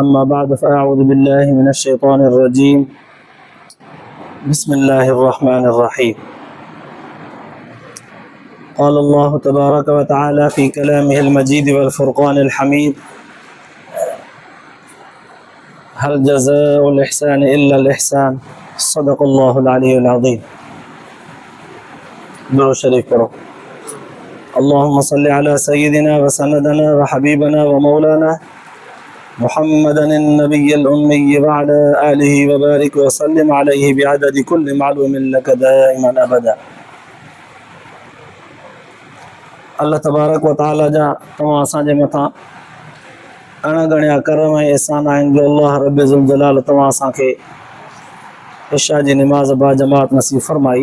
أما بعد فأعوذ بالله من الشيطان الرجيم. بسم الله الرحمن الرحيم. قال الله تبارك وتعالى في كلامه المجيد والفرقان الحميد: هل جزاء الإحسان إلا الإحسان. صدق الله العلي العظيم. درود شریف کرو. اللهم صل على سيدنا وسندنا وحبيبنا ومولانا محمد النبي الأمي وعلى آله وبارك وسلم عليه بعدد كل معلوم لك دائما أبدا. अल्लाह तबारक व ताला जा तमाम असांजे मथां अणगणिया करम ऐं एहसान आहिनि जो अल्लाह रब ज़ुल जलाल तव्हां असांखे इशा जी निमाज़ बा जमात नसीब फरमाई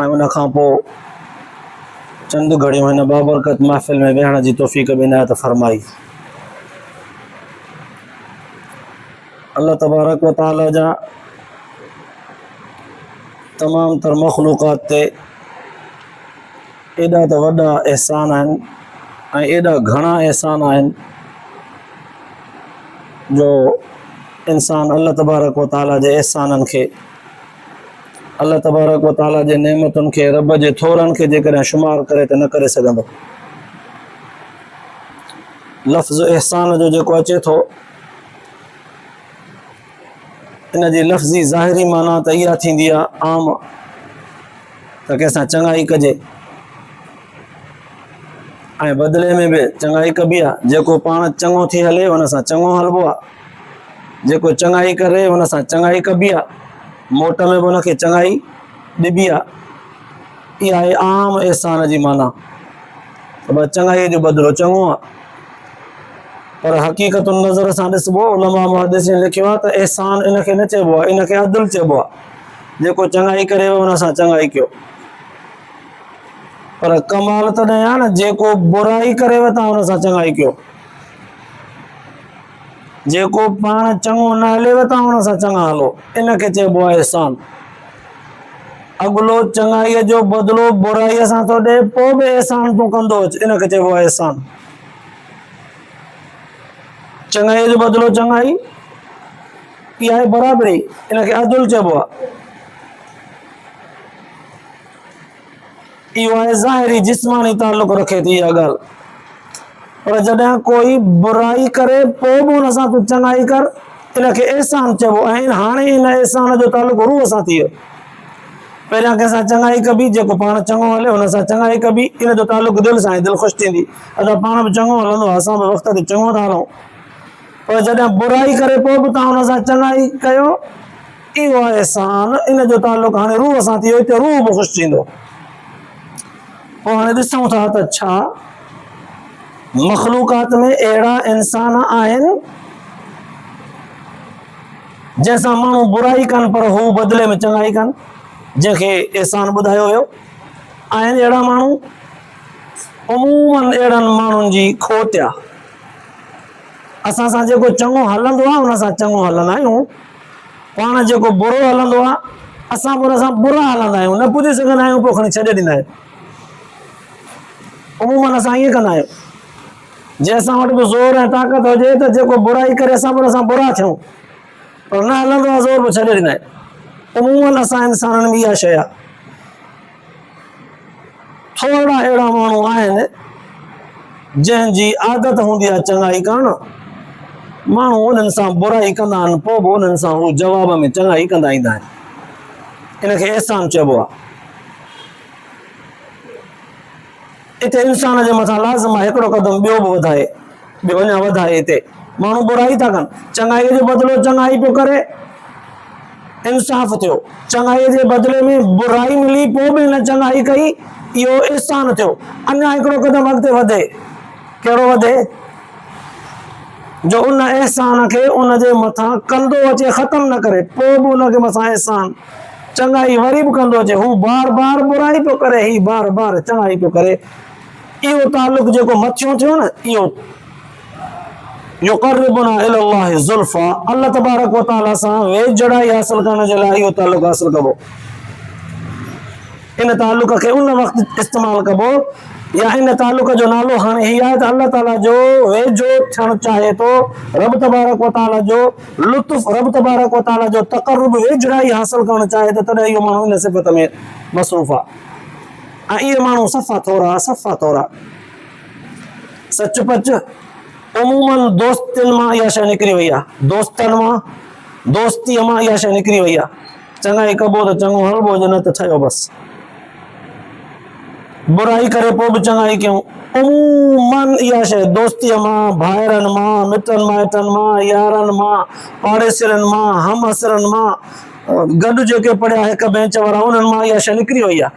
ऐं उन खां पोइ चंद घड़ियूं हिन बाबरकत महफ़िल में वेहण जी तौफ़ीक़ बि इनायत फरमाई। अल्लाह तबारक व ताला जा तमाम तर मख़लूक़ात ते एॾा त वॾा एहसान आहिनि ऐं एॾा घणा एहसान आहिनि जो इंसान अल्लाह तबारक व ताला जे एहसाननि खे, अल्लाह तबारक व ताला जे नेमतुनि खे, रब जे थोरनि खे जेकॾहिं शुमार करे त न करे सघंदो। लफ़्ज़ एहसान जो जेको अचे थो इन जी लफ़्ज़ी ज़ाहिरी माना त इहा थींदी आहे आम त कंहिंसां चङाई कजे ऐं बदिले में बि चङाई कबी आहे। जेको पाण चङो थी हले हुन सां चङो हलिबो आहे, जेको चङाई करे हुन सां चङाई कबी आहे, मोट में बि हुनखे चङाई ॾिबी आहे। इहा आहे आम एहसान जी माना त बस चङाईअ जो बदिलो चङो आहे। पर हक़ीक़त नज़र सां ॾिसबो, उलमा मुहद्दिसीन लिखियो आहे त एहसान इनखे न चइबो आहे, इनखे अदल चइबो आहे। जेको चङाई करे हुन सां चङाई कयो। पर कमाल तॾहिं आहे न जेको बुराई करे था हुन सां चङाई कयो। जेको पाण चङो न हलेव था हुन सां चङा हलो, इनखे चइबो आहे एहसान। अॻिलो चङाईअ जो बदिलो बुराईअ सां थो ॾे, पोइ बि एहसान तूं कंदो अच, इनखे चइबो आहे एहसान। चङाईअ जो बदिलो चङाई, इहा आहे बराबरी, इनखे अदल चइबो आहे। इहो आहे ज़ाहिरी जिस्मानी ताल्लुक़ रखे थी इहा ॻाल्हि। पर जॾहिं कोई बुराई करे पोइ बि हुन सां तूं चङाई कर, इनखे एहसान चइबो। ऐं हाणे इन एहसान जो ताल्लुक़ रूह सां थी वियो। पहिरियां कंहिंसां चङाई कबी, जेको पाण चङो हले हुन सां चङाई कबी, इन जो ताल्लुक़ दिलि सां, दिलि ख़ुशि थींदी, असां पाण बि चङो हलंदो, असां बि वक़्त ते चङो था हलूं। पर जॾहिं बुराई करे पोइ बि तव्हां हुन सां चङाई कयो, इहो आहे एहसान। इन जो ताल्लुक़ हाणे रूह सां थी वियो, हिते रूह बि ख़ुशि थींदो। पोइ हाणे ॾिसूं था त छा मख़लूक़ात में अहिड़ा इंसान आहिनि जंहिंसां माण्हू बुराई कनि पर हू बदिले में चङाई कनि, जंहिंखे एहसान ॿुधायो वियो। आहिनि अहिड़ा माण्हू, उमूमन अहिड़नि माण्हुनि जी खोट आहे। असां सां जेको चङो हलंदो आहे हुन सां चङो हलंदा आहियूं, पाण जेको बुरो हलंदो आहे असां बि हुन सां बुरा हलंदा आहियूं, न पुॼी सघंदा आहियूं, पोइ खणी छॾे ॾींदा आहियूं। उमूमन असां ईअं कंदा आहियूं। जंहिंसां वटि बि ज़ोर ऐं ताक़त हुजे त जेको बुराई करे असां बि हुन सां बुरा थियूं, पर न हलंदो आहे ज़ोर, बि छॾे ॾींदा आहियूं। उमूमन असां इंसाननि में इहा शइ आहे। थोरा अहिड़ा माण्हू आहिनि जंहिंजी आदत हूंदी आहे चङाई करणु, माण्हू उन्हनि सां बुराई कंदा आहिनि, पोइ बि उन्हनि सां हू जवाब में चङाई कंदा ईंदा आहिनि। इनखे एहसान चइबो आहे। हिते इंसान जे मथां लाज़िम आहे हिकिड़ो क़दम ॿियो बि वधाए, ॿियो अञा वधाए। हिते माण्हू बुराई था कनि, चङाईअ जो बदिलो चङाई पियो करे, इंसाफ़ थियो। चङाईअ जे बदिले में बुराई मिली, पोइ बि हिन चङाई कई, इहो एहसान थियो। अञा हिकिड़ो क़दम अॻिते वधे, कहिड़ो वधे? जो उन एहसान खे उन जे मथां कंदो अचे, ख़तम न करे, पोइ बि उनखे मथां एहसान, चङाई वरी बि कंदो अचे। हू बार बार बुराई पियो करे, ही बार बार चङाई पियो करे। इहो ताल्लुक़ जेको मथियो थियो न, इहो युक़र्रिबुना इलल्लाहि ज़ुल्फ़ा, अल्लाह तबारक व तआला सां वेझड़ाई हासिल करण जे लाइ इहो ताल्लुक़ हासिल कबो। इन ताल्लुक़ खे उन वक़्तु इस्तेमालु कबो या इन तालुक जो नालो हाणे ही आहे त अल्लाह ताला जो वेझो थियणु चाहे थो, रब तबारक व ताला जो लुत्फ, रब तबारक व ताला जो तक़र्रुब, वेझड़ाई हासिल करणु चाहे त तॾहिं इहो माण्हू इन सिफ़त में मसरूफ़ आहे। ऐं इहे माण्हू सफ़ा थोरा सचपच उमूमन दोस्तनि मां इहा शइ निकिरी वई आहे, दोस्तनि मां, दोस्तीअ मां इहा शइ निकिरी वई आहे। चङाई कबो त चङो हलबो, जो न त ठहियो बसि। बुराई करे पोइ बि चङाई कयूं, उमूमन इहा शइ दोस्तीअ मां, भाइरनि मां, मिटनि माइटनि मां, यारनि मां, पाड़ेसिरनि मां, हम असरनि मां, गॾु जेके पढ़िया हिक बेंच वारा उन्हनि मां इहा शइ निकिरी वई आहे।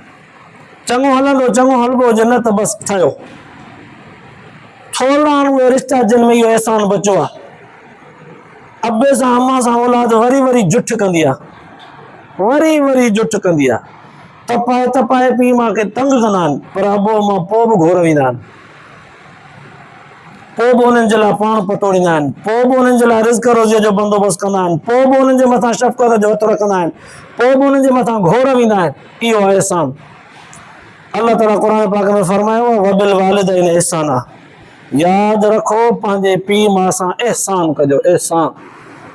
चङो हलंदो, चङो हलबो, जो न त बसि ठहियो। थोरा उहे रिश्ता जिन में इहो अहसान बचियो आहे। अबे सां अम्मा सां औलाद वरी जुठ कंदी आहे, वरी जुठ कंदी आहे। तपाए पीउ मां खे तंग कंदा आहिनि, पर अबो अम्मा पोइ बि घोर वेंदा आहिनि, पोइ बि उन्हनि जे लाइ पाण पतोड़ींदा आहिनि, पोइ बि उन्हनि जे लाइ रिज़्क रोज़ीअ जो बंदोबस्तु कंदा आहिनि, पोइ बि उन्हनि जे मथां शफ़क़त जो हथ रखंदा आहिनि, पोइ बि उन्हनि जे मथां घोर वेंदा आहिनि। इहो आहे अहसान। अल्लाह ताला क़ुरान पाक में फरमायो आहे, वबिल वालिदैन इहसाना, यादि रखो पंहिंजे पीउ माउ सां अहसान कजो, अहसान।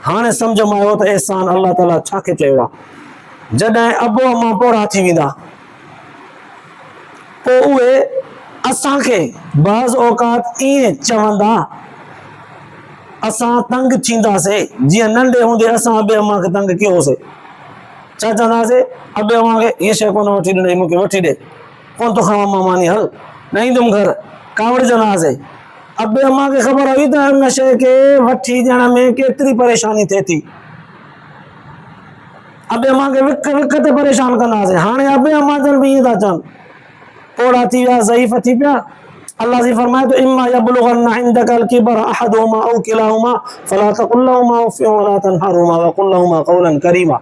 हाणे सम्झ में आयो त अहसान अल्लाह ताला छा खे चयो आहे। जॾहिं अबो अम्मा पोड़ा थी वेंदा, पोइ उहे असांखे बाज़ औक़ात ईअं चवंदा, असां तंग थींदासीं। जीअं नंढे हूंदे असां अबे अम्मा खे तंग कयोसीं, छा चवंदासीं, अबे अम्मा खे हीअ शइ कोन वठी ॾिनई, मूंखे वठी ॾे, कोन तो खावां मां मानी, हल न ईंदुमि घर, कावड़ चवंदासीं। अबे अम्मा खे ख़बर हुई त हिन शइ खे वठी ॾियण में केतिरी परेशानी थिए थी। अबे अम्मा खे विक ते परेशान कंदासीं। हाणे अबे अम्मा जन बि ईअं था चवनि, पोड़ा थी विया, ज़ईफ़ थी पिया। अल्लाह जी फरमाए तो इम्मा यबलुगन्ना इंदकल किबर अहदुहुमा औ किलाहुमा फला तकुल लहुमा उफ़ वला तनहरुमा वकुल लहुमा क़ौलन करीमा।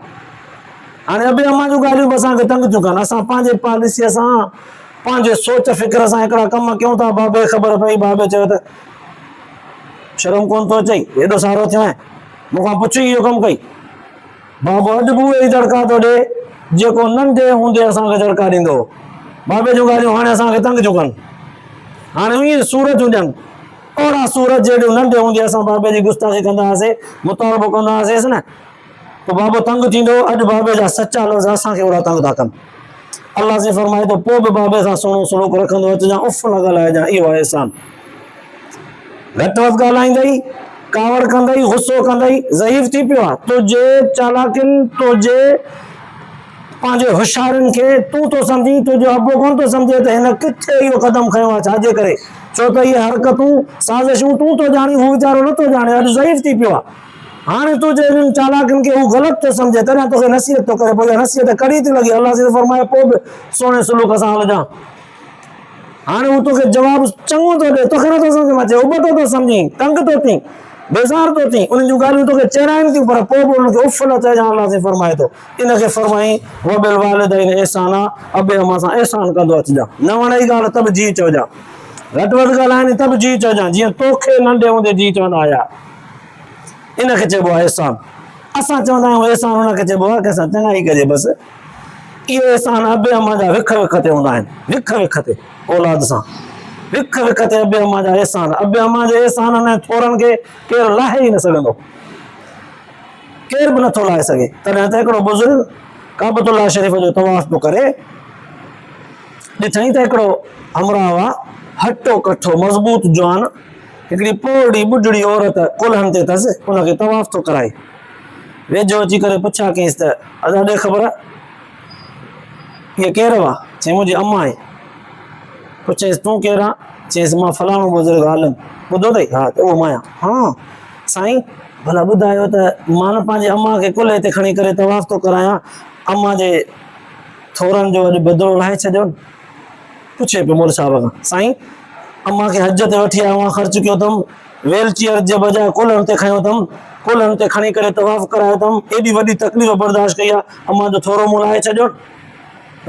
हाणे अबे अम्मा जूं ॻाल्हियूं बि असांखे तंग थियूं कनि। असां पंहिंजे पॉलिसीअ सां, पंहिंजे सोच फ़िक्र सां हिकिड़ा कम कयूं था। बाबे ख़बर पई, बाबे चयो त शर्म कोन थो अचई, हेॾो सारो थियो आहे, मूंखां पुछी इहो कमु कई। बाबो अॼु बि उहे ई दड़का थो ॾे जेको नंढे हूंदे असांखे दड़का ॾींदो हो। बाबे जूं ॻाल्हियूं हाणे असांखे तंग थियूं कनि। हाणे ईअं सूरत हुजनि, ओड़ा सूरत जहिड़ियूं नंढे हूंदे असां बाबे जी गुस्ताखी कंदा हुआसीं, मुतालबो कंदा हुआसीं न, पोइ बाबो तंग थींदो। अॼु बाबे जा सचा लफ़्ज़ असांखे ओड़ा तंग था कनि। अल्लाह से फरमाए थो, पोइ बि बाबे सां सुहिणो सलूक रखंदो अचिजांइ, उफ़ न ॻाल्हाइजांइ, इहो आहे अहसान। घटि वधि ॻाल्हाईंदई, कावड़ कंदई, गुस्सो कंदई, ज़ईफ़ थी पियो आहे। तुंहिंजे चालाकियुनि, तुंहिंजे पंहिंजे होशियारियुनि खे तूं थो सम्झी, तुंहिंजो अबो कोन थो सम्झे त हिन किथे इहो क़दम खयो आहे, छाजे करे, छो त इहे हरकतूं साज़िशूं तूं थो ॼाणी, हू वीचारो नथो ॼाणे, अॼु ज़ईफ़ थी पियो आहे। हाणे तुंहिंजे हिननि चालाकियुनि खे हू ग़लति थो सम्झे, तॾहिं तोखे नसीहत थो करे, पोइ नसीहत कड़ी थी लॻे। अल्लाह से फरमाए, पोइ बि सुहिणे सलूक सां हलजांइ। हाणे हू तोखे जवाबु चङो थो ॾे, तोखे नथो सम्झ में अचे, उबतो थो सम्झी, तंग थो थी, बेज़ार थो थी, उन्हनि जूं ॻाल्हियूं तोखे चराइनि थियूं, पर पोइ बि उन्हनि खे उफ़ न चइजांइ। अल्लाह से फरमाए थो, इनखे फरमाई वबिल वालिदैन इहसाना, अबे अम्मा सां अहसान कंदो अचिजांइ। न वणे ॻाल्हि त बि जी चइजांइ, घटि वधि ॻाल्हाइनि त बि जी चइजांइ, जीअं तोखे नंढे हूंदे जी चवंदा हुया। इनखे चइबो आहे अहसान। असां चवंदा आहियूं अहसान हुनखे चइबो आहे कि असां चङाई कजे बसि। इहे अहसान अबे अम्मा जा विख ते हूंदा आहिनि, विख ते औलाद सां, विख ते अबे अम्मा जा अहसान। अबे अम्मा जे अहसान में थोरनि खे केरु लाहे ई न सघंदो, केरु बि नथो लाहे सघे। तॾहिं त हिकिड़ो बुज़ुर्ग काबतुल्लाह शरीफ़ जो तवाफ़ पियो करे, ॾिठईं त हिकिड़ो हमरा हुआ, हटो कठो मज़बूत जवान, हिकिड़ी पोड़ी ॿुढड़ी औरत कुल्हनि ते अथसि, उनखे तवाफ़ थो कराए। वेझो अची करे पुछा कईंसि त अदा ॾे ख़बर, इहे केरु हुआ? चई मुंहिंजी अम्मा आहे। पुछेसि तूं केरु आहे? चयईसि मां फलाणो बुज़ुर्ग आलिम। ॿुधो अथई? हा। त उहो मां आहियां। हा साईं, भला ॿुधायो त मां न पंहिंजे अम्मा खे कुल्हे ते खणी करे तवाफ़ थो करायां, अम्मा जे थोरनि जो अॼु बदिलो लाहे छॾियो। पुछे पियो मोल साहिब खां, साईं अम्मा खे हज ते वठी आयो आहियां, ख़र्चु कयो अथमि, व्हील चेयर जे बजाए कुल्हनि ते खयो अथमि, कुल्हनि ते खणी करे तवाफ़ करायो अथमि, एॾी वॾी तकलीफ़ बर्दाश्त कई आहे, अम्मा जो थोरो मुंहुं लाहे छॾियो।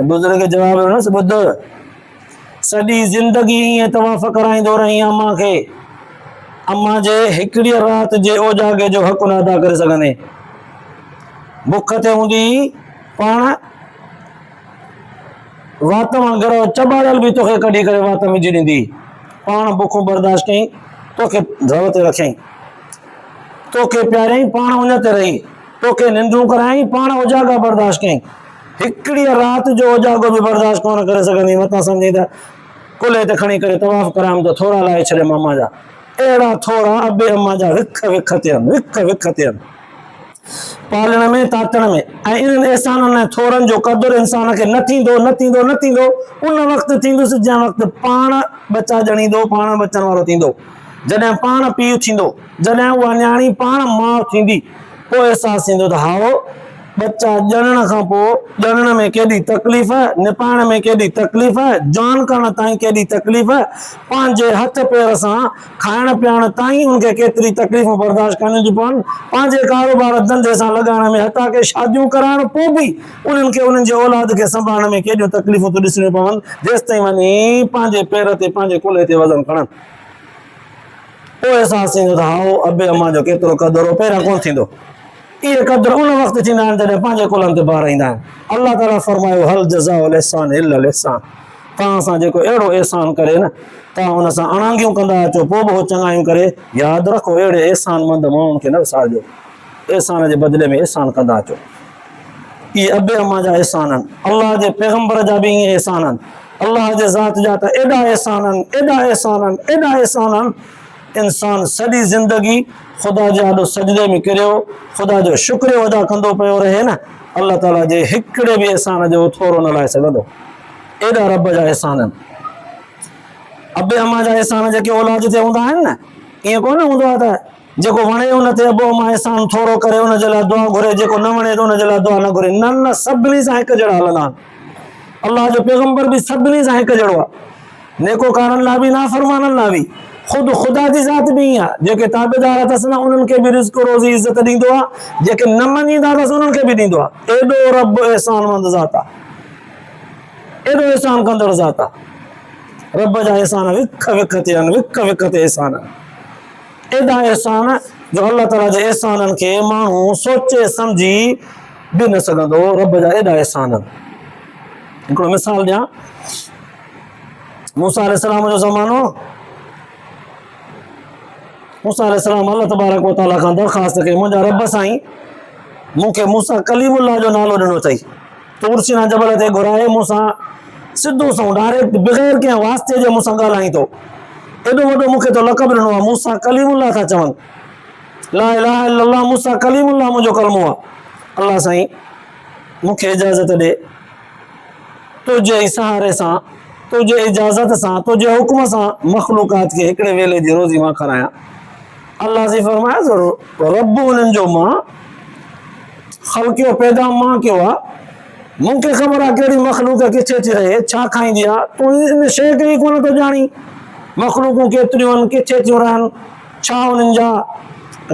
बुज़ुर्ग जवाब ॾिनोसि, ॿुध, सॼी ज़िंदगी ईअं तवाफ़ कराईंदो रही अम्मा खे, अम्मा जे हिकिड़ी राति जे ओजागे जो हक़ न अदा करे सघंदे। बुख ते हूंदी पाण वात मां घर चॿाड़ियल बि तोखे कढी करे वात में विझी ॾींदी, पाण बुखूं बर्दाश्त कयईं, तोखे दर ते रखियईं, तोखे प्यारियईं, पाण उन ते रही, तोखे निंड्रूं करायईं, पाण उजागा बर्दाश्त कयईं। हिकिड़ी राति जो उजागो बि बर्दाश्त कोन करे सघंदी, मथां सम्झी त कुल्हे ते खणी करे तवाफ़ करायमि त थोरा लाहे छॾे मामा जा। अहिड़ा थोरा अबे अम्मा जा विख विख थियनि, विख विख थियनि, पालण में तातण में। ऐं इन्हनि एहसाननि ऐं थोरनि जो क़दुरु इंसान खे न थींदो न थींदो न थींदो उन वक़्तु थींदुसि जंहिं वक़्तु पाण बचा ॼणींदो, पाण बचण वारो थींदो, जॾहिं पाण पीउ थींदो, जॾहिं उहा न्याणी पाण माउ थींदी, पोइ अहसासु थींदो त हाओ बच्चा ॼणण खां पोइ ॼणण में केॾी तकलीफ़, निपाइण में केॾी तकलीफ़, जान करण ताईं केॾी तकलीफ़, पंहिंजे हथ पेर सां खाइण पीअण ताईं उनखे केतिरी तकलीफ़ूं बर्दाश्त करणियूं थियूं पवनि, पंहिंजे कारोबार धंधे सां लॻाइण में, हथा के शादियूं कराइण पोइ बि उन्हनि खे उन्हनि जे औलाद खे संभालण में केॾियूं तकलीफ़ूं थियूं ॾिसणियूं पवनि, जेसि ताईं वञी पंहिंजे पेर ते पंहिंजे कुल्हे ते वज़न खणनि। पोइ अहसासु थींदो त हाओ अबे अम्मा जो केतिरो क़दुरु हो, पहिरियां कोन थींदो। इहे क़दुरु उन वक़्तु थींदा आहिनि जॾहिं पंहिंजे कुलनि ते ॿार ईंदा आहिनि। अलाह ताला फरमायो हल जज़ाउल इहसान इल्लल इहसान, तव्हां सां जेको अहिड़ो एहसान करे न, तव्हां हुन सां अणांगियूं कंदा अचो, पोइ बि चङायूं करे, यादि रखो अहिड़े एहसानमंद माण्हुनि खे न विसारिजो, एहसान जे बदिले में एहसान कंदा अचो। इहे अबे अम्मा जा एहसान आहिनि, अलाह जे पैगंबर जा बि ईअं एहसान आहिनि, अलाह जे ज़ात जा त एॾा एहसान आहिनि, एॾा एहसान आहिनि, एॾा एहसान आहिनि। इंसान सॼी ज़िंदगी ख़ुदा जे आॾो सजदे में किरियो, ख़ुदा जो शुक्रियो अदा कंदो पियो रहे न, अलाह ताला जे हिकिड़े बि एहसान जो थोरो न लाहे सघंदो। एॾा रब जा एहसान आहिनि। अबे अम्मा जा एहसान जेके औलाद ते हूंदा आहिनि न, ईअं कोन हूंदो आहे त जेको वणे उन ते अबो अम्मा एहसान थोरो करे उनजे लाइ दुआ घुरे, जेको न वणे त उनजे लाइ दुआ न घुरे। न न, सभिनी सां हिकु जहिड़ा हलंदा आहिनि। अलाह जो पैगंबर बि सभिनी सां हिकु जहिड़ो आहे, नेकोकारनि लाइ बि नाफ़रमाननि लाइ बि। ख़ुदि ख़ुदा जी ज़ात बि ईअं आहे, जेके ताबेदार अथसि न उन्हनि खे बि रिज़्क़ रोज़ी इज़त ॾींदो आहे, जेके न मञींदा अथसि उन्हनि खे बि ॾींदो आहे। एॾो रब एहसानमंद ज़ात आहे, एॾो एहसान कंदड़ ज़ात आहे। रब जा एहसान विख विख ते आहिनि, विख विख ते एहसान आहिनि, एॾा एहसान जो अलाह ताला जे एहसाननि खे माण्हू सोचे सम्झी बि न सघंदो। रब जा एॾा एहसान आहिनि। हिकिड़ो मिसाल ॾियां, मूसा अलैहिस्सलाम जो ज़मानो, मूसा अलैहिस्सलाम अल्लाह तबारक व तआला खां दरख़्वास्त कई, मुंहिंजा रब साईं मूंखे मूसा कलीमुल्लाह जो नालो ॾिनो अथई, तूर सीना जबल ते घुराए मूंसां सिधो सो डायरेक्ट बग़ैर कंहिं वास्ते जे मूंसां ॻाल्हाई थो। एॾो वॾो मूंखे तो लक़ब ॾिनो आहे, मूसा कलीमुल्लाह था चवनि, ला इलाहा इल्लल्लाह मूसा कलीमुल्लाह मुंहिंजो कलमो आहे। अल्लाह साईं मूंखे इजाज़त ॾे, तुंहिंजे सहारे सां, तुंहिंजे इजाज़त सां, तुंहिंजे हुक्म सां मख़लूक़ात खे हिकिड़े वेले जी रोज़ी मां खारायां। अल्लाह जी फरमाया रब उन्हनि जो मां ख़ल्क़ियो पैदा मां कयो आहे, मूंखे ख़बर आहे कहिड़ी मख़लूक किथे थी रहे, छा खाईंदी आहे, तूं इन शइ खे ई कोन थो ॼाणी। मख़लूकूं केतिरियूं आहिनि, किथे थियूं रहनि, छा उन्हनि जा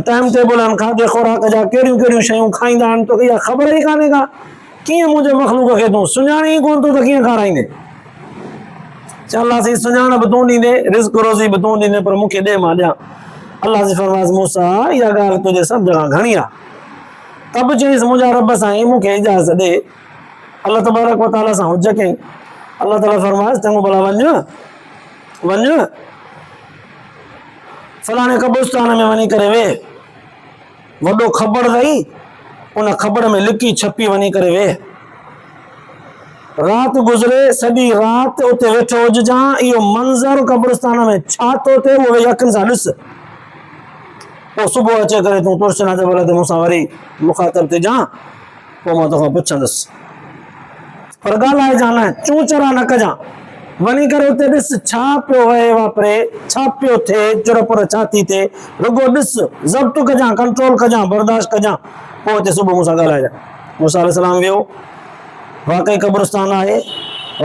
टाइम टेबल आहिनि खाधे खुराक जा, कहिड़ियूं कहिड़ियूं शयूं खाईंदा आहिनि, तोखे इहा ख़बर ई कान्हे का। कीअं मुंहिंजे मख़लूक खे तूं सुञाणी ई कोन थो त कीअं खाराईंदे। अल्लाह साईं सुञाण बि तूं ॾींदे, रिज़्क़ रोज़ी बि तूं ॾींदे, पर मूंखे ॾे मां ॾियां। अल्लाह जी फरमाइश मूसा इहा ॻाल्हि तुंहिंजे सभु जॻह घणी आहे, तब चईंसि मुंहिंजा रब साईं मूंखे इजाज़त ॾे। अल्लाह तबारक व तआला सां हुज कयईं। अल्लाह ताला फरमाइश चङो भला वञ वञ फलाणे कब्रिस्तान में वञी करे वेह, वॾो ख़बर अथई, उन ख़बर में लिकी छपी वञी करे वेह, राति गुज़रे सॼी राति उते वेठो हुजां, इहो मंज़र कब्रिस्तान में छा थो थिए उहो वेही अखियुनि सां ॾिस। पोइ सुबुह अचे करे तूं तुरसिना जबल ते मूंसां वरी मुखातिब थी जां, पोइ मां तोखां पुछंदुसि, पर ॻाल्हाइजां न, चूं चरा न कजां। वञी करे उते ॾिस छा पियो वहे वापरे, छा पियो थिए, चुरपुर छा थी थिए, रुगो ॾिस, ज़ब्त कजां, कंट्रोल कजां, बर्दाश्त कजां, पोइ उते सुबुह मूंसां ॻाल्हाइजां। मूसा अलैहिस्सलाम वियो, वाक़ई कब्रिस्तान आहे,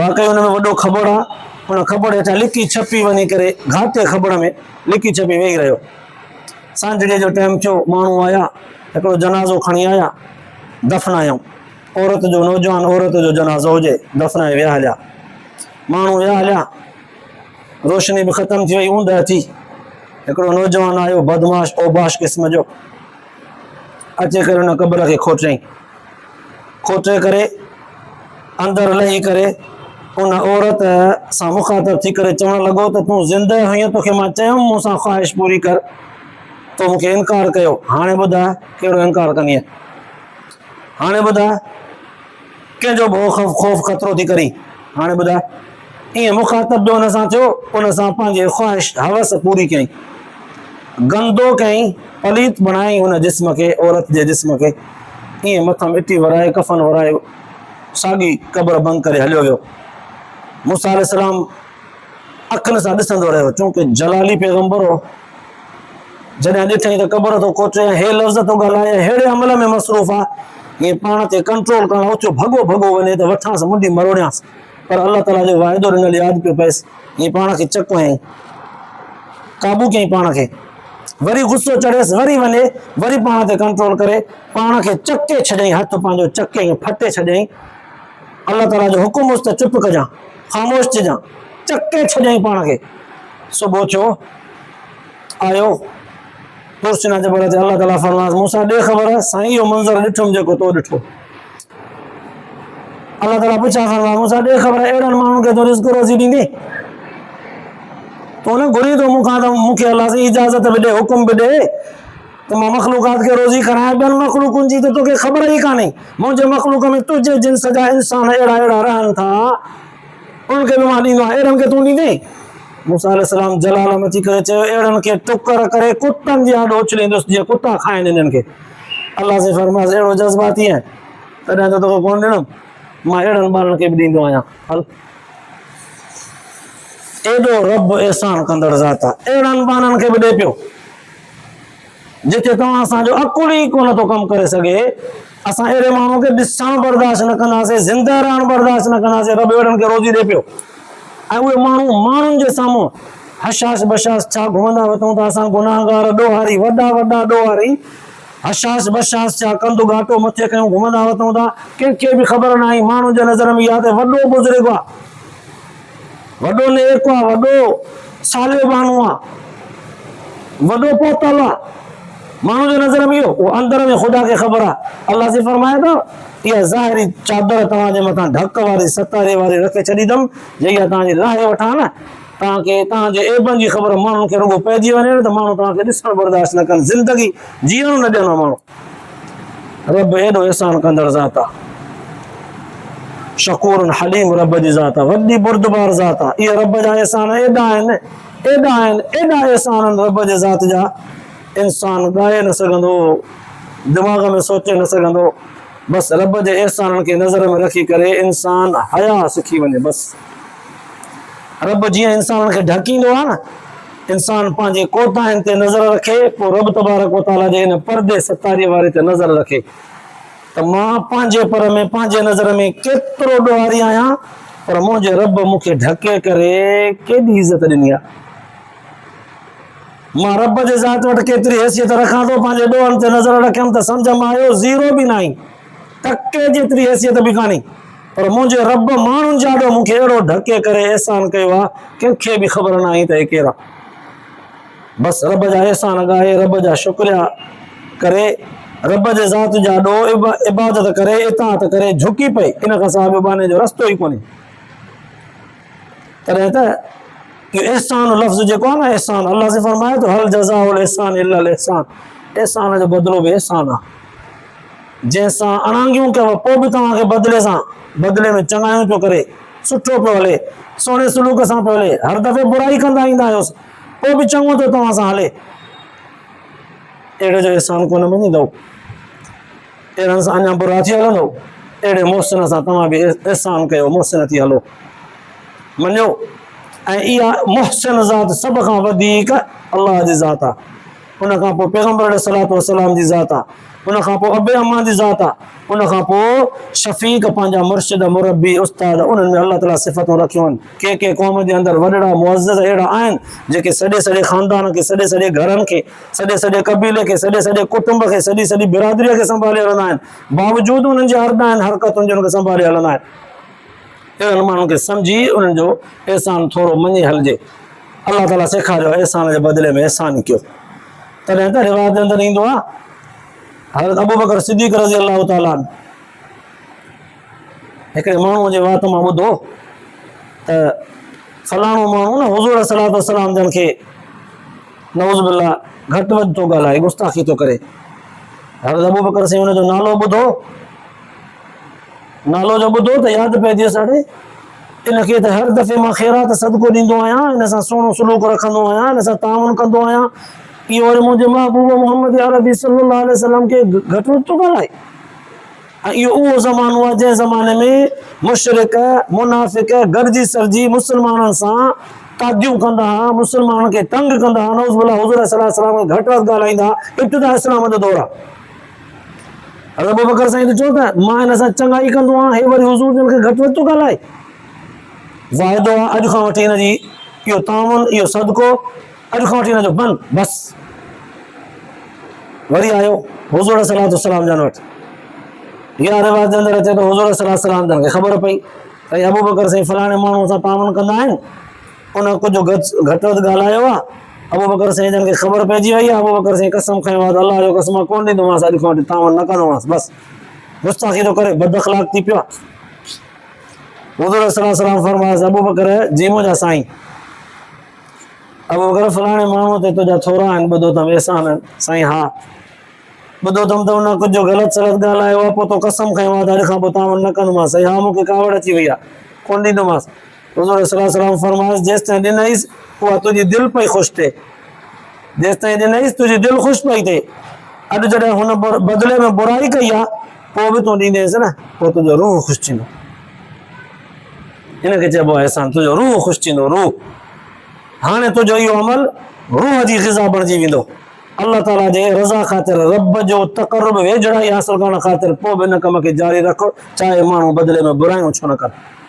वाक़ई हुन में वॾो ख़बर आहे, हुन ख़बर हेठां लिकी छपी वञी करे घाटे ख़बर में लिकी छपी वेही रहियो। सांझड़े जो टाइम थियो, माण्हू आया, हिकिड़ो जनाज़ो खणी आया, दफ़नायूं। औरत जो, नौजवान औरत जो जनाज़ो हुजे, दफ़नाए विया हलिया, माण्हू विया हलिया, रोशनी बि ख़तमु थी वई, ऊंदहि थी। हिकिड़ो नौजवान आयो, बदमाश ओबाश क़िस्म जो, अचे करे हुन क़बर खे खोटियईं, खोटे करे अंदरि लही करे उन औरत सां मुखातिब थी करे चवण लॻो त तूं ज़िंदह हुईं, तोखे मां चयुमि मूंसां ख़्वाहिश पूरी कर, तो मूंखे इनकार कयो, हाणे ॿुधाए कहिड़ो इनकार कंदीअ? हाणे ॿुधाए कंहिंजो बि ख़ौफ़ ख़तरो थी करी? हाणे ॿुधाए। ईअं मुखातिब जो हुन सां थियो, उन सां पंहिंजे ख़्वाहिश हवस पूरी कयईं, गंदो कयईं, पलीत बणाई हुन जिस्म खे, औरत जे जिस्म खे। ईअं मथां मिटी वराए, कफ़न वराए, साॻी क़ब्र बंदि करे हलियो वियो। मूसा अलैहिस्सलाम अखियुनि सां ॾिसंदो रहियो, चूंकि जलाली पैगंबर हो। जॾहिं ॾिठईं त क़ब्र थो कोटे, हे लफ़्ज़ थो ॻाल्हाए, अहिड़े अमल में मसरूफ़ आहे, हीअं पाण ते कंट्रोल करणु उचियो, भॻो भॻो वञे त वठांसि मुंडी मरोड़ियांसि, पर अलाह ताला जो वाइदो ॾिनल यादि पियो पएसि। हीअं पाण खे चक हयईं, क़ाबू कयईं पाण खे, वरी गुस्सो चढ़ियसि, वरी वञे, वरी पाण ते कंट्रोल करे पाण खे चके छॾियईं, हथ पंहिंजो चके फटे छॾियईं। अलाह ताला जो हुकुम हुअसि त चुप कजां, ख़ामोश थिजां, चके छॾियईं पाण खे। सुबुह थियो, आयो तुरसिना जबल ते, अलाह ताला फरमायसि मूसा ॾे ख़बर, साईं इहो मंज़र ॾिठुमि जेको तो ॾिठो। अलाह ताला पुछा फरमाया मूसा ॾे ख़बर, अहिड़नि माण्हुनि खे तो रिज़्क़ रोज़ी ॾींदे? तो न घुरी थो मूंखां त मूंखे अलाह सां इजाज़त बि ॾे, हुकुम बि ॾे त मां मख़लूक़ात खे रोज़ी करायां। ॿियनि मख़लूक़नि जी त तोखे ख़बर ई कान्हे। मुंहिंजे मख़लूक़ में तुंहिंजे जिन्स जा इंसान अहिड़ा अहिड़ा रहनि था, उन्हनि खे बि मां ॾींदो आहियां, अहिड़नि खे तूं ॾींदे? मूसा अलैहिस्सलाम जलाल मची करे चयो, अहिड़नि खे टुकर करे कुतनि जी आॾो उछलींदुसि, जीअं कुता खाइनि इन्हनि खे। अलाह से फरमायसि, अहिड़ो जज़्बाती आहे, तॾहिं त तोखे कोन ॾिनमि, मां अहिड़नि ॿारनि खे बि ॾींदो आहियां। हल, एॾो रब एहसान कंदड़ ज़ात आहे, अहिड़नि ॿारनि खे बि ॾे पियो। जिथे तव्हां असांजो अकुल ई कोन थो कमु करे सघे, असां अहिड़े माण्हू खे ॾिसणु बर्दाश्त न कंदासीं, ज़िंदा रहणु बर्दाश्त न कंदासीं, रब अहिड़नि खे रोज़ी ॾे पियो। ऐं उहे माण्हू माण्हुनि जे साम्हूं हशाश बशाश छा घुमंदा वठूं था असां, गुनाहगार ॾोहारी, वॾा वॾा ॾोहारी, हशाश बशाश छा कंदु घाटो मथे कयूं घुमंदा वठूं था, कंहिंखे बि ख़बर न आई। माण्हुनि जे नज़र में इहा त वॾो बुज़ुर्ग आहे, वॾो नेक आहे, वॾो सालियो माण्हू आहे, वॾो पोतल आहे, माण्हू जे नज़र में इहो, उहो अंदर में ख़ुदा खे ख़बर आहे। अलाह से फरमाए थो, इहा ज़ाहिरी चादर तव्हांजे मथां ढक वारी सतारे वारी रखे छॾींदुमि, जेका तव्हांजी लाहे वठां न, तव्हांखे तव्हांजे एबनि जी ख़बर माण्हुनि खे रुॻो पइजी वञे त माण्हू तव्हांखे ॾिसणु बर्दाश्त न कनि, ज़िंदगी जीअणु न ॾियणो माण्हू। रब एॾो अहसान कंदड़ ज़ात आहे, शकूर हलीम रब जी ज़ात आहे, वॾी बुरदबार ज़ात आहे। इहे रब जा अहसान एॾा आहिनि, एॾा आहिनि, एॾा अहसान आहिनि रब जे ज़ात जा, इंसान ॻाए न सघंदो, दिमाग़ में सोचे न सघंदो। बसि रब जे अहसाननि खे नज़र में रखी करे इंसान हया सिखी वञे। बसि रब जीअं इंसाननि खे ढकींदो आहे न, इंसान पंहिंजे कोताहिनि ते नज़र रखे, पोइ रब तबारक व तआला जे हिन पर्दे सतारीअ वारे ते नज़र रखे त मां पंहिंजे पर में, पंहिंजे नज़र में केतिरो ॾोहारी आहियां, पर मुंहिंजे रब मूंखे ढके करे केॾी इज़त ॾिनी आहे। मां रब जे ज़ात वटि केतिरी हैसियत रखां थो, पंहिंजे ॾोहनि ते नज़र रखियमि त सम्झ मां आयो ज़ीरो बि न आई, टके जेतिरी हैसियत बि कान्हे, पर मुंहिंजे रब माण्हुनि जाॾो मूंखे अहिड़ो ढके करे अहसान कयो आहे, कंहिंखे बि ख़बर न आई त हे केरु आहे। बसि रब जा अहसान ॻाए, रब जा शुक्रिया करे, रब जे ज़ात जा ॾोह इबादत करे, इताअत करे, झुकी पई, इन खां सवाइ ॿाने जो रस्तो ई कोन्हे। तॾहिं त इहो एहसान लफ़्ज़ जेको आहे न, एहसान, अलाह से फरमाए थो, हल जज़ाउल एहसान इल्लल एहसान, एहसान जो बदिलो बि एहसान आहे। जंहिंसां अणांगियूं कयव, पोइ बि तव्हांखे बदिले में चङायूं पियो करे, सुठो पियो हले, सुहिणे सलूक सां पियो हले, हर दफ़े बुराई कंदा ईंदा आहियोसि, पोइ बि चङो थो तव्हां सां हले, अहिड़े जो एहसान कोन मञींदव। अहिड़नि सां अञा बुरा थी हलंदो, अहिड़े मोहसिन सां तव्हां बि एहसान कयो, मोहसिन थी हलो, मञो। ऐं इहा मोहसिन ज़ात सभ खां वधीक अलाह जी ज़ात आहे, उन खां पोइ पैगंबर अलैहिस्सलातु वस्सलाम जी ज़ात आहे, उन खां पोइ अबे अम्मा जी ज़ात आहे, उन खां पोइ शफ़ीक पंहिंजा मुर्शिद मुरबी उस्ताद, उन्हनि में अलाह ताला सिफ़तूं रखियूं आहिनि। के क़ौम जे अंदरि वॾड़ा मुअज़्ज़ज़ अहिड़ा आहिनि जेके सॼे ख़ानदान खे, सॼे घरनि खे, सॼे कबीले खे, सॼे कुटुंब खे, सॼी बिरादरीअ खे संभाले हलंदा आहिनि, बावजूदि उन्हनि जी हरदा आहिनि हरकतुनि जो उनखे संभाले हलंदा आहिनि। अहिड़नि माण्हुनि खे सम्झी उन्हनि जो अहसान थोरो मञी हलिजे। अलाह ताला सेखारियो अहसान जे बदिले में अहसान कयो। तॾहिं त रिवायत जे अंदरि ईंदो आहे, हज़रत अबू बकर सिद्दीक़ रज़ी अल्लाह ताला हिकिड़े माण्हूअ जे वात मां ॿुधो त फलाणो माण्हू न हुज़ूर सलातो सलाम जन खे नऊज़ बिल्ला घटि वधि थो ॻाल्हाए, गुस्ताखी थो करे। हज़रत अबू बकर साईं हुनजो नालो ॿुधो, नालो जो ॿुधो त यादि पइजी असांखे, इनखे त हर दफ़े मां ख़ैरात सदको ॾींदो आहियां, इन सां सुहिणो सलूक रखंदो आहियां, इन सां ताउन कंदो आहियां। इहो वरी मुंहिंजे महबूब मोहम्मद अरबी सल्लल्लाहु अलैहि वसल्लम खे घटि वधि थो ॻाल्हाए। ऐं इहो उहो ज़मानो आहे जंहिं ज़माने में मुशरिक मुनाफ़िक गॾिजी सरजी मुस्लमाननि सां तादियूं कंदा हुआ, मुस्लमाननि खे तंग कंदा हुआ, नऊज़ बिल्लाह हुज़ूर सल्लल्लाहु अलैहि वसल्लम खे घटि वधि ॻाल्हाईंदा। इब्तिदा इस्लाम जो दौर आहे। हज़रत अबू बकर साईं त चओ त मां हिन सां चङाई कंदो आहियां, हे वरी हुज़ूर जन खे घटि वधि थो ॻाल्हाए। वाइदो आहे अॼु खां वठी हिनजी इहो ताउन, इहो सदको अॼु खां वठी हिनजो बंदि बसि। वरी आयो हुज़ूर सलातो सलाम जन वटि, इहा रिवायत जे अंदरि अचे थो हुज़ूर सलातो सलाम जन खे ख़बर पई त अबू बकर साईं फलाणे माण्हू सां ताउन कंदा आहिनि, उन कुझु घटि वधि ॻाल्हायो आहे। अबू बकर साईं जन खे ख़बर पइजी वई आहे। अबू बकर साईं कसम खयो आहे त अलाह जो कसम मां कोन ॾींदोमांसि, अॼु खां वठी ताउन न कंदोमांसि, बसि गुस्ताखी थो करे, बद अख़लाक थी पियो आहे। हुज़ूर सल्लल्लाहु अलैहि वसल्लम फरमायोसि अबू बकर जी मुंहिंजा साईं, अबू बकर फलाणे माण्हू ते तुंहिंजा थोरा आहिनि, ॿुधो अथमि एहसान आहिनि। साईं हा ॿुधो अथमि त हुन कुझु ग़लति सलत ॻाल्हायो आहे, पोइ तो कसम खयो आहे त अॼु खां पोइ ताउन न कंदोमांसि। साईं हा मूंखे कावड़ अची वई आहे, कोन ॾींदोमांसि। हुज़ूर सल्लल्लाहु अलैहि वसल्लम फरमायोसि जेसि ताईं ॾिनईसि उहा तुंहिंजी दिलि पई ख़ुशि थिए, जेसि ताईं ॾिनईसि तुंहिंजी दिलि ख़ुशि पई थिए। अॼु जॾहिं हुन बदिले में बुराई कई आहे, पोइ बि तूं ॾींदेसि न, पोइ तुंहिंजो रूह ख़ुशि थींदो। हिनखे चइबो आहे अहसान, तुंहिंजो रूह ख़ुशि थींदो, रूह। हाणे तुंहिंजो इहो अमल रूह जी ग़िज़ा बणिजी वेंदो। अल्लाह ताला जे रज़ा ख़ातिर, रब जो तक़र्रुब वेझड़ाई हासिल करण ख़ातिर पोइ बि हिन कम खे जारी रखो, चाहे माण्हू बदिले में बुराइयूं छो न कनि।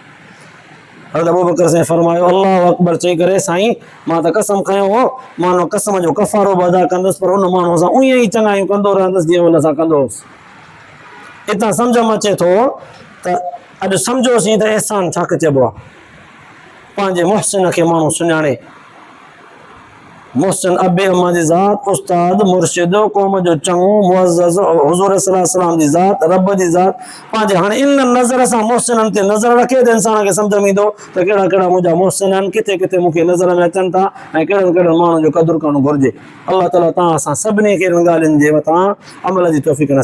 हज़रत अबू बकर साईं फरमायो अल्लाहु अकबर चई करे, साईं मां त कसम खयो हो, मां हुन कसम जो कफ़ारो बि अदा कंदुसि, पर हुन माण्हू सां उईअं ई चङायूं कंदो रहंदुसि जीअं हुन सां कंदो हुउसि। हितां सम्झ में अचे थो त अॼु सम्झोसीं त अहसान छा चइबो आहे। पंहिंजे मुहसिन खे माण्हू सुञाणे, मुहसिन अबे अम्मा जी ज़ात, उस्ताद मुर्शिद क़ौम जो चङो मुअज़्ज़ज़ हुज़ूर सल्लल्लाहु अलैहि वसल्लम जी ज़ात, रब जी ज़ात। पंहिंजे हाणे इन नज़र सां मुहसिननि ते नज़र रखे त इंसान खे सम्झ में ईंदो त कहिड़ा कहिड़ा मुंहिंजा मुहसिन आहिनि, किथे किथे मूंखे नज़र में अचनि था, ऐं कहिड़नि कहिड़नि माण्हुनि जो क़दुरु करणु घुरिजे। अल्लाह ताला तव्हां असां सभिनी खे इन ॻाल्हियुनि जे मथां अमल जी तौफ़ीक़